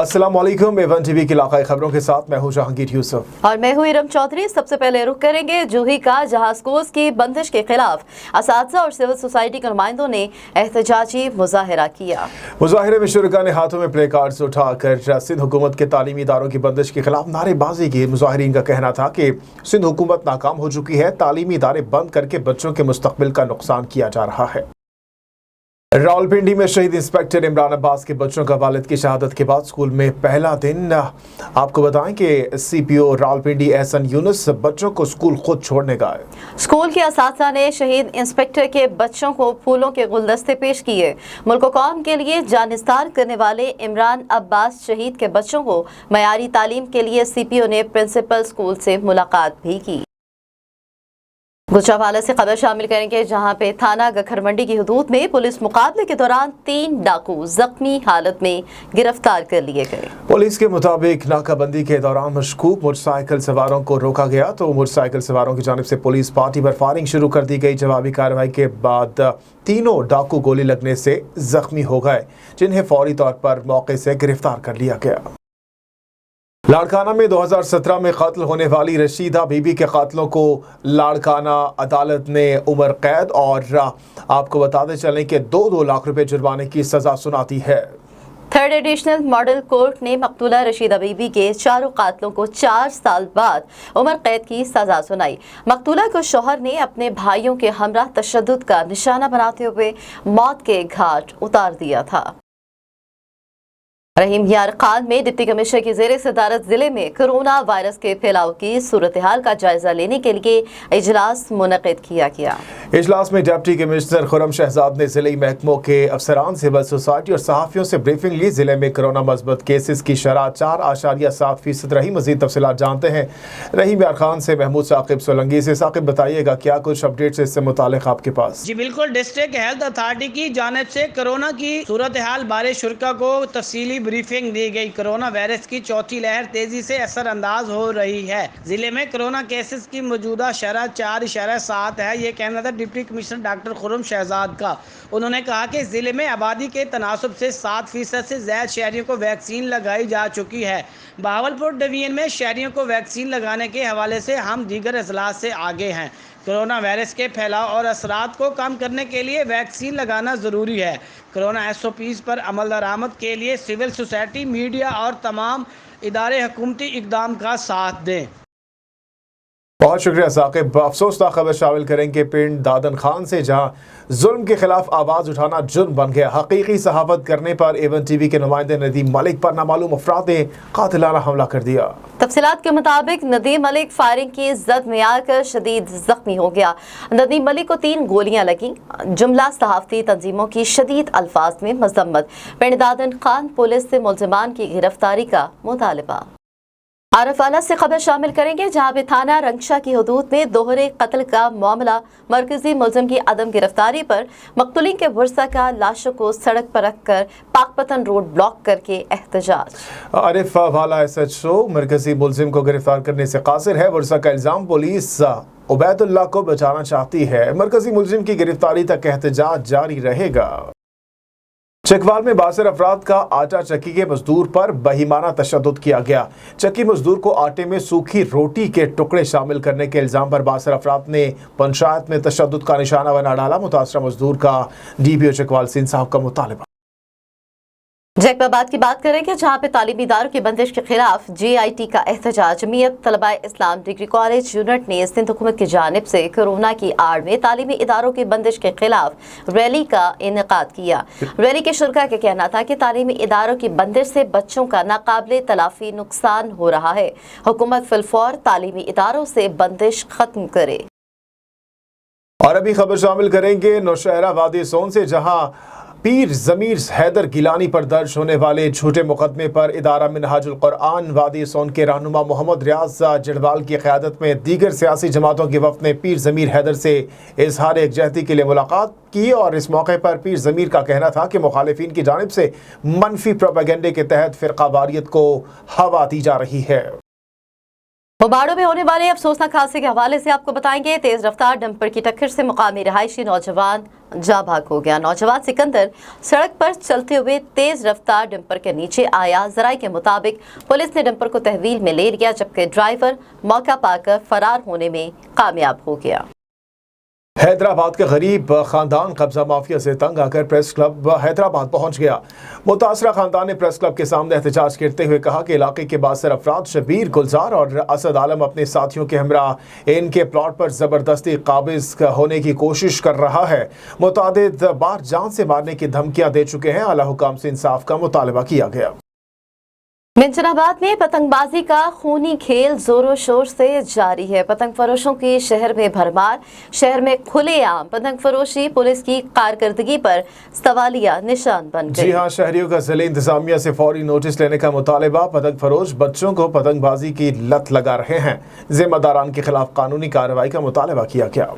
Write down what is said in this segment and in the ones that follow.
अस्सलाम वालेकुम। Avon TV की इलाकाई खबरों के साथ मैं हूं जहांगीर यूसुफ और मैं हूं इरम चौधरी। सबसे पहले रुख करेंगे जूही का, जहां स्कूल्स की बंदिश के खिलाफ असातिज़ा और सिविल सोसाइटी के नुमाइंदों ने एहतजाजी मुजाहिरा किया। मुजाहिरे में शुरका ने हाथों में प्ले कार्ड्स उठाकर सिंध हुकूमत के तालीमी इदारों की बंदिश के खिलाफ नारेबाजी की। मुजाहिरीन का कहना था कि सिंध हुकूमत नाकाम हो चुकी है, तालीमी इदारे बंद करके बच्चों के मुस्तकबिल का नुकसान किया जा रहा है। रावलपिंडी में शहीद इंस्पेक्टर इमरान अब्बास के बच्चों का वालिद की शहादत के बाद स्कूल में पहला दिन। आपको बताएं कि सीपीओ रावलपिंडी एहसन यूनुस बच्चों को स्कूल खुद छोड़ने का है। स्कूल के असातिज़ा ने शहीद इंस्पेक्टर के बच्चों को फूलों के गुलदस्ते पेश किए। मुल्क कौम के लिए जानिस्तार करने वाले इमरान अब्बास शहीद के बच्चों को मयारी तालीम के लिए सीपीओ ने प्रिंसिपल स्कूल से मुलाकात भी की। गुजरावाला से खबर शामिल करेंगे, जहां पे थाना गखरमंडी की हदूद में पुलिस मुकाबले के दौरान 3 डाकू जख्मी हालत में गिरफ्तार कर लिए गए। पुलिस के मुताबिक नाकाबंदी के दौरान मशकूक मोटरसाइकिल सवारों को रोका गया तो मोटरसाइकिल सवारों की जानिब से पुलिस पार्टी पर फायरिंग शुरू कर दी गई। जवाबी कार्रवाई के बाद तीनों डाकू गोली लगने से जख्मी हो गए, जिन्हें फौरी तौर पर मौके से गिरफ्तार कर लिया गया। लाड़काना में 2017 में कत्ल होने वाली रशीदा बीबी के कातलों को लाड़काना अदालत ने उम्र कैद और आपको बताते चलें कि 2-2 लाख रुपए जुर्माने की सजा सुनाती है। थर्ड एडिशनल मॉडल कोर्ट ने मकतूला रशीदा बीबी के 4 कातलों को 4 साल बाद उम्र कैद की सजा सुनाई। मकतूला को शौहर ने अपने भाइयों के हमरा तशद्दुद का निशाना बनाते हुए मौत के घाट उतार दिया था। रहीम यार खान में डिप्टी कमिश्नर की ज़ेरे सदारत जिले में कोरोना वायरस के फैलाव की सूरत हाल का जायजा लेने के लिए इजलास मुनक़िद किया गया। इजलास में डिप्टी कमिश्नर खुर्रम शहजाद ने जिले महकमों के अफसरान, सिविल सोसाइटी और सहाफ़ियों से ब्रीफिंग ली। जिले में कोरोना मस्बत केसेस की शरह 4.7% रही। मज़ीद तफसीलात जानते हैं रहीम यार खान से महमूद साकिब सोलंगी से। साकिब बताइएगा क्या कुछ अपडेट्स इससे मुतालिक आपके पास? जी बिल्कुल, डिस्ट्रिक्ट हेल्थ अथॉरिटी की जानिब से कोरोना की सूरत हाल बारे शुरा को तफसीली ब्रीफिंग दी गई। कोरोना वायरस की चौथी लहर तेजी से असर अंदाज हो रही है। जिले में कोरोना केसेस की मौजूदा शरह 4.7 है। ये कहना था deputy commissioner doctor Khurram Shahzad का। उन्होंने कहा कि जिले में आबादी के तनासब से 7% से ज्यादा शहरियों को वैक्सीन लगाई जा चुकी है। बहावलपुर डिवीजन में शहरियों को वैक्सीन लगाने के हवाले से हम दीगर अजला से आगे हैं। कोरोना वायरस के फैलाव और असरात को कम करने के लिए वैक्सीन लगाना ज़रूरी है। कोरोना SOPs पर अमल दरामद के लिए सिविल सोसाइटी, मीडिया और तमाम इदारे हुकूमती इक़दाम का साथ दें। बहुत शुक्रिया साकिब। अफसोसनाक खबर शामिल करेंगे पिंड दादन खान से, जहां जुल्म के खिलाफ आवाज़ उठाना जुर्म बन गया। हकीकी सहाफत करने पर एवन टीवी के नुमाइंदे नदीम मलिक पर नामालूम अफराद ने कातिलाना हमला कर दिया। तफसीलात के मुताबिक नदीम मलिक फायरिंग की जद में आकर शदीद जख्मी हो गया। नदीम मलिक को 3 गोलियां लगी। जुमला सहाफती तंजीमों की शदीद अल्फाज में मजम्मत। पिंड दादन खान पुलिस से मुलजिमान की गिरफ्तारी का मुतालबा। आरफवाला से खबर शामिल करेंगे, जहां पे थाना रंगशाह की हदूद में दोहरे कत्ल का मामला। मरकजी मुलजिम की अदम गिरफ्तारी पर मकतूलीन के वर्सा का लाशों को सड़क पर रख कर पाकपतन रोड ब्लॉक करके एहतजाज। आरफवाला SHO मरकजी मुलजिम को गिरफ्तार करने से कासिर है। वर्सा का इल्जाम पुलिस उबैदुल्लाह को बचाना चाहती है। मरकजी मुलजिम की गिरफ्तारी तक एहतजाज जारी रहेगा। चकवाल में बासर अफराद का आटा चक्की के मजदूर पर बहिमाना तशद्दुद किया गया। चक्की मजदूर को आटे में सूखी रोटी के टुकड़े शामिल करने के इल्जाम पर बासर अफराद ने पंचायत में तशद्दुद का निशाना बना डाला। मुतासरा मजदूर का DPO चकवाल सिंह साहब का मुतालबा। जैकबाबाद की बात करेंगे, जहां पे तालीमी इदारों की बंदिश के खिलाफ JIT का एहतजाज। जमीयत तलबाए इस्लाम डिग्री कॉलेज यूनिट ने सिंध हुकूमत की जानिब से कोरोना की आड़ में तालीमी इदारों की बंदिश के खिलाफ रैली का इनेकाद किया। रैली के शुरका का कहना था कि तालीमी इदारों की बंदिश से बच्चों का नाकाबिले तलाफी नुकसान हो रहा है। हुकूमत फिलफौर तालीमी इदारों से बंदिश खत्म करे। और अभी खबर शामिल करेंगे नौशहरा वादी सोन से, जहां पीर ज़मीर हैदर गिलानी पर दर्ज होने वाले झूठे मुकदमे पर इदारा मिनहाजुल कुरान वादी सोन के रहनुमा मोहम्मद रियाज जड़वाल की क़यादत में दीगर सियासी जमातों के वफ़द ने पीर ज़मीर हैदर से इजहार एकजहती के लिए मुलाकात की। और इस मौके पर पीर ज़मीर का कहना था कि मुखालिफिन की जानिब से मनफी प्रोपेगेंडे के तहत फ़िरक़ावारियत को हवा दी जा रही है। होबाड़ों में होने वाले अफसोसनाक हादसे के हवाले से आपको बताएंगे। तेज रफ्तार डंपर की टक्कर से मुकामी रहायशी नौजवान जा भाग हो गया। नौजवान सिकंदर सड़क पर चलते हुए तेज रफ्तार डंपर के नीचे आया। जराये के मुताबिक पुलिस ने डंपर को तहवील में ले लिया, जबकि ड्राइवर मौका पाकर फरार होने में कामयाब हो गया। हैदराबाद के गरीब खानदान कब्जा माफिया से तंग आकर प्रेस क्लब हैदराबाद पहुंच गया। मुतासरा खानदान ने प्रेस क्लब के सामने एहतजाज करते हुए कहा कि इलाके के बासर अफराद शबीर, गुलजार और असद आलम अपने साथियों के हमरा इनके प्लॉट पर जबरदस्ती काबिज होने की कोशिश कर रहा है। मुतादिद बार जान से मारने की धमकियां दे चुके हैं। आला हुकाम से इंसाफ का मुतालबा किया गया। मिंचनाबाद में पतंगबाजी का खूनी खेल जोरों शोर से जारी है। पतंग फरोशों की शहर में भरमार। शहर में खुलेआम पतंग फरोशी पुलिस की कारकर्दगी पर सवालिया निशान बन गई। जी हाँ, शहरियों का जिले इंतजामिया से फौरी नोटिस लेने का मुतालबा। पतंग फरोश बच्चों को पतंगबाजी की लत लगा रहे हैं। जिम्मेदारान के खिलाफ कानूनी कार्रवाई का मुतालबा किया गया।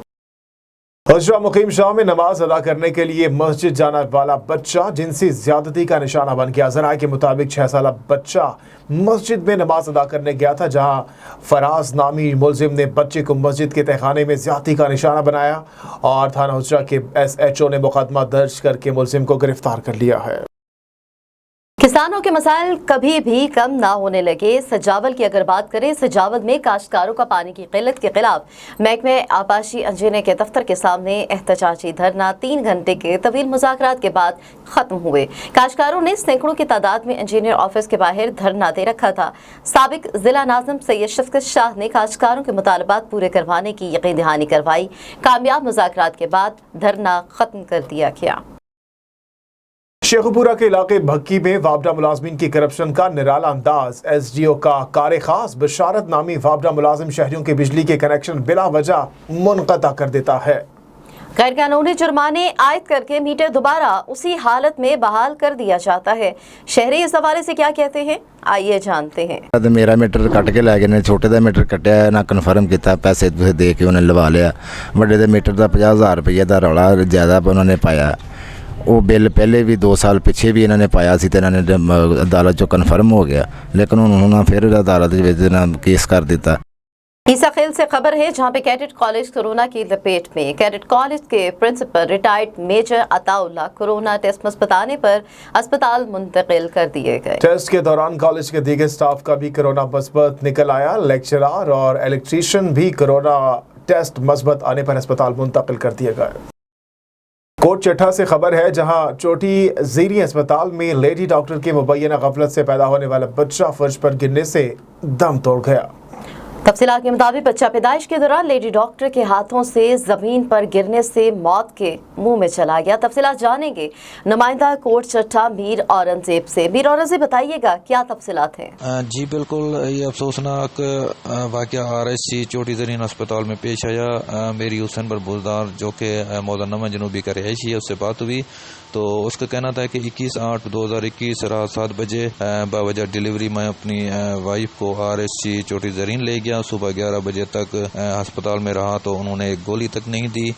हजरा मुकीम शाह में नमाज अदा करने के लिए मस्जिद जाना वाला बच्चा जिनसी ज्यादती का निशाना बन गया। जराये के मुताबिक 6 साल बच्चा मस्जिद में नमाज अदा करने गया था, जहां फराज नामी मुलजिम ने बच्चे को मस्जिद के तहखाने में ज्यादती का निशाना बनाया और थाना हजरा के SHO ने मुकदमा दर्ज करके मुलजिम को गिरफ्तार कर लिया है। किसानों के मसाइल कभी भी कम ना होने लगे। सजावल की अगर बात करें, सजावल में काश्तकारों का पानी की किल्लत के खिलाफ महकमे आबाशी इंजीनियर के दफ्तर के सामने एहतजाजी धरना 3 घंटे के तवील मुज़ाकरात के बाद खत्म हुए। काश्तकारों ने सैकड़ों की तादाद में इंजीनियर ऑफिस के बाहर धरना दे रखा था। साबिक जिला नाज़िम सैयद शफकत शाह ने काश्तकारों के मुतालबात पूरे करवाने की यकीन दहानी करवाई। कामयाब मुज़ाकरात के बाद धरना खत्म कर दिया गया। शेखुपुरा के इलाके भक्की में वापडा मुलाजमीन की करप्शन का निराला अंदाज। SDO का कार खास बशारत नामी वापडा मुलाजिम शहरियों के बिजली के कनेक्शन बिला वजह मुनक़ता कर देता है। गैर कानूनी जुर्माने आयद करके मीटर दोबारा उसी हालत में बहाल कर दिया जाता है। शहरी इस हवाले से क्या कहते हैं, आइए जानते हैं। मेरा मीटर कट के लै गए ने, छोटे का मीटर कटिया ना कन्फर्म किया, पैसे दे के उन्हें लवा लिया। बड़े दे मीटर का 50,000 रुपये का रौला ज़्यादा उन्होंने पाया। वो बिल पहले भी 2 साल पिछे भी इन्होंने पाया सी, इन्होंने अदालत चो कन्फर्म हो गया, लेकिन उन्होंने फिर अदालत केस कर दिता। ईसा खेल से खबर है, जहां पे कैडेट कॉलेज कोरोना की लपेट में। कैडेट कॉलेज के principal retired major Ataullah corona test बताने पर अस्पताल मुंतकिल कर दिए गए। टेस्ट के दौरान कॉलेज के दीगर स्टाफ का भी कोरोना मस्बत निकल आया। लेक्चरर और इलेक्ट्रीशियन भी कोरोना टेस्ट मस्बत आने पर अस्पताल मुंतकिल कर दिए गए। कोट चट्टा से खबर है, जहां चोटी ज़ीरी अस्पताल में लेडी डॉक्टर की मुबैना गफलत से पैदा होने वाला बच्चा फर्श पर गिरने से दम तोड़ गया। तफसीलात के मुताबिक बच्चा पैदाइश के दौरान लेडी डॉक्टर के हाथों से जमीन पर गिरने से मौत के मुंह में चला गया। तफसीलात जानेंगे नुमाइंदा कोट चट्टा मीर औरंगजेब से। मीर औरंगजेब, बताइएगा क्या तफसीलात हैं? जी बिल्कुल, ये अफसोसनाक वाक़या RSC चोटी ज़रीन अस्पताल में पेश आया। मेरी हुसैन बरबुलदार जो कि मौलाना जनूबी का रहायशी है, उससे बात हुई तो उसका कहना था कि 21/8/2021 रात 7 बजे बावजह डिलीवरी मैं अपनी वाइफ को RSC चोटी ज़रीन ले गया। सुबह 11 बजे तक अस्पताल में रहा तो उन्होंने एक गोली तक नहीं दी।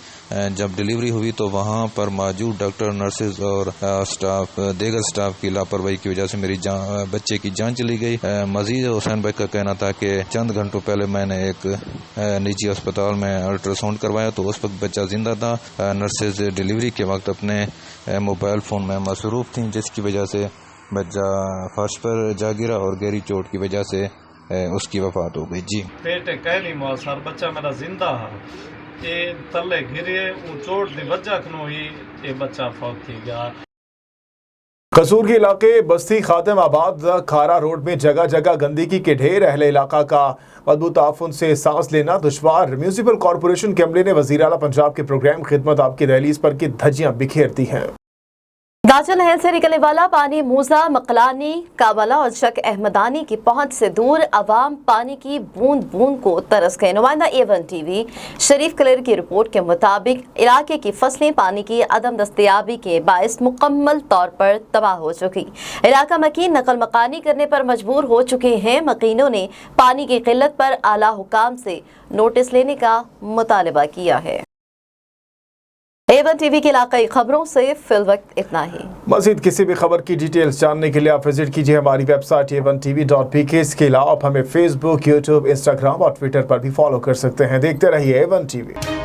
जब डिलीवरी हुई तो वहाँ पर मौजूद डॉक्टर, नर्सेज और दीगर स्टाफ की लापरवाही की वजह से मेरी बच्चे की जान चली गई। मजीद हुसैन भाई का कहना था कि चंद घंटों पहले मैंने एक निजी अस्पताल में अल्ट्रासाउंड करवाया तो उस वक्त बच्चा जिंदा था। नर्सेज डिलीवरी के वक्त अपने मोबाइल फ़ोन में मसरूफ़ थी, जिसकी वजह से बच्चा फर्श पर जा गिरा और गहरी चोट की वजह से उसकी वफात हो गई। जी पेट कहली मौत सर बच्चा मेरा जिंदा है, ये तले गिरे वो चोट दी वजह कनो ही ये बच्चा फौत थी गया। कसूर के इलाके बस्ती खातिम आबाद खारा रोड में जगह जगह गंदगी के ढेर। अहले इलाका का बदबू ताफुन से सांस लेना दुश्वार। म्यूनिसिपल कॉरपोरेशन के अमले ने वज़ीर आला पंजाब के प्रोग्राम खिदमत आपकी दहलीज पर की धज्जियां बिखेर दी हैं। दाचल नहर से निकलने वाला पानी मूसा, मकलानी, काबला और शक अहमदानी की पहुंच से दूर अवाम पानी की बूंद बूंद को तरस गए। नुमाइंदा A1 TV शरीफ कलर की रिपोर्ट के मुताबिक इलाके की फसलें पानी की अदम दस्तयाबी के बायस मुकम्मल तौर पर तबाह हो चुकी। इलाका मकीन नकल मकानी करने पर मजबूर हो चुके हैं। मकीनों ने पानी की किल्लत पर आला हुकाम से नोटिस लेने का मुतालबा किया है। A1 टीवी की इलाकाई खबरों से फिल वक्त इतना ही। मज़ीद किसी भी खबर की डिटेल्स जानने के लिए आप विजिट कीजिए हमारी वेबसाइट a1tv.pk। इसके अलावा आप हमें फेसबुक, यूट्यूब, इंस्टाग्राम और ट्विटर पर भी फॉलो कर सकते हैं। देखते रहिए A1 TV।